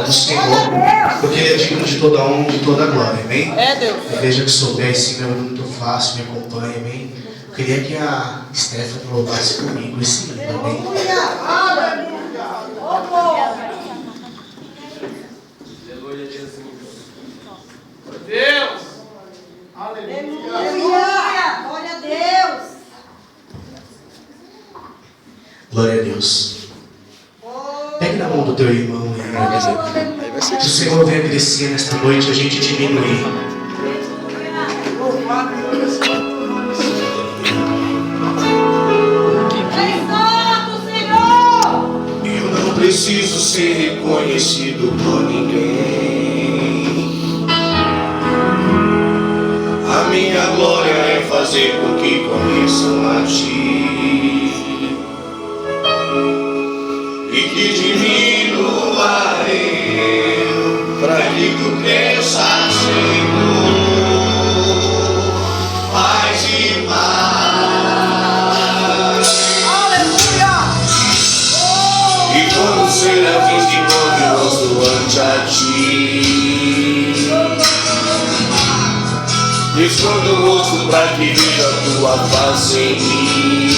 do Senhor, porque Ele é digno de toda a honra e de toda a glória, amém? É, Deus. A igreja que souber esse meu é muito fácil, me acompanha, amém? Eu queria que a Stephanie louvasse comigo esse livro, amém? Deus! Aleluia! Glória a Deus! Glória a Deus. Pegue na mão do teu irmão e agradeça. Que o Senhor venha crescer nesta noite, a gente diminuir. Eu não preciso ser reconhecido por ninguém. A minha glória é fazer com que conheçam a Ti. E que diminua eu, para que Tu cresça, Senhor, mais e mais. Aleluia! E como serafins que encontre o rosto ante a Ti, esconda o rosto para que veja a Tua face em mim.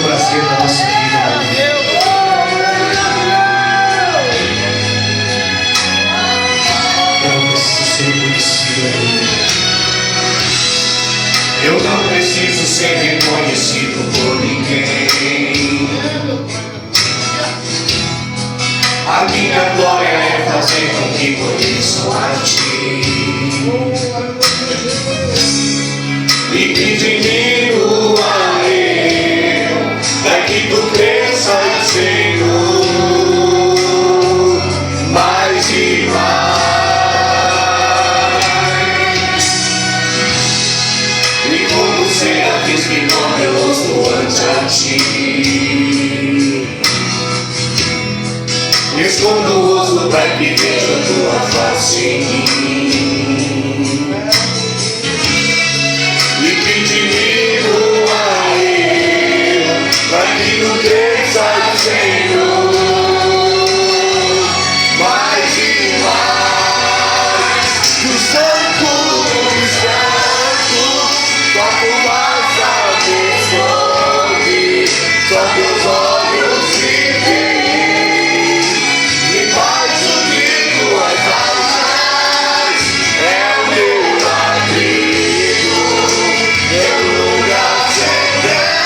Prazer na nossa vida, eu não preciso ser conhecido, eu não preciso ser reconhecido por ninguém. A minha glória é fazer com que conheçam a Ti e que diminua para que Tu cresças, Senhor, mais e mais. E como serafins que com meu rosto ante a Ti, esconda o rosto para que veja a Tua face em mim. E que diminua para que Tu cresças, Senhor, mais e mais. Que o Santo dos Santos, Tua fumaça desce, só Teus olhos se veem, debaixo de Tuas asas é o meu abrigo, meu lugar secreto.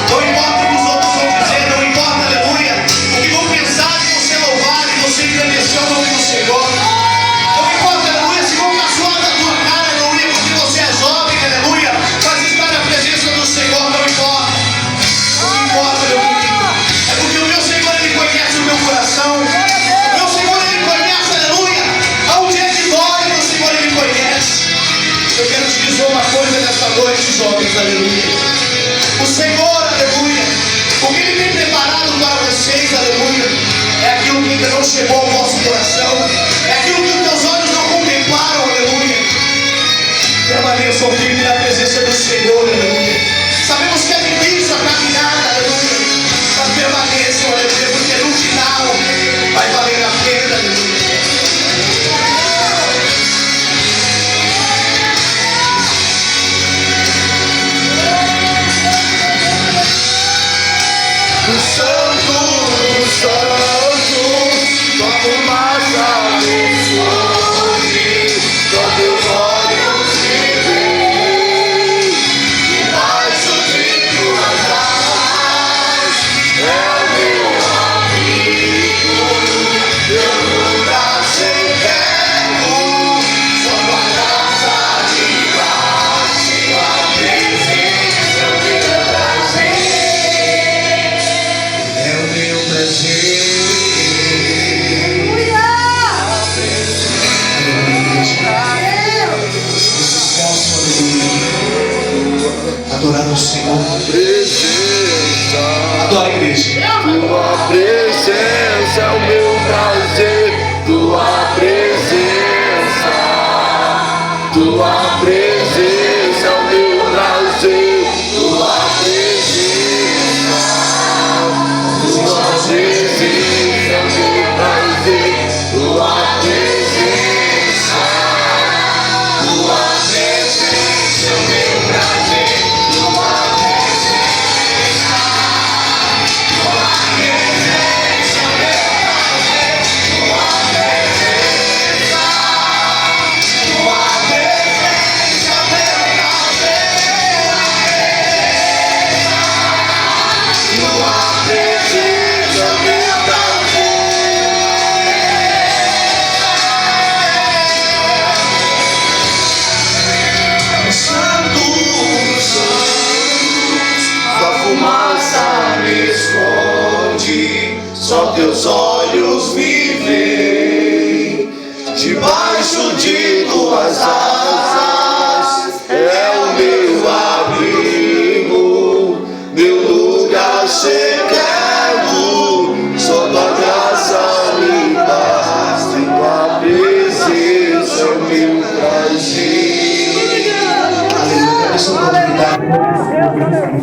Não importa o que os outros vão dizer, não importa, aleluia. O que vão pensar de você louvar e você engrandecer o nome do Senhor. Não importa, aleluia, se vão caçoar da tua cara, aleluia, porque você é jovem, aleluia. Mas estar na presença do Senhor não importa. O que importa, aleluia, é porque o meu Senhor, Ele conhece o meu coração. O meu Senhor, Ele conhece, aleluia. Aonde é que dói, o Senhor, Ele conhece. Eu quero te dizer uma coisa nesta noite, jovens, aleluia. O Senhor, aleluia, o que Ele tem preparado para vocês, aleluia, é aquilo que ainda não chegou ao vosso coração, é aquilo que os teus olhos não contemplaram, aleluia. Permaneçam firmes na presença do Senhor, aleluia. Sabemos que é difícil a caminhada, aleluia, mas permaneçam, aleluia, porque no final vai valer a pena, aleluia. Santo dos Santos, teus olhos me veem, debaixo de tuas asas é o meu abrigo, meu lugar secreto, só tua graça me basta, em tua presença é o meu prazer. Aleluia.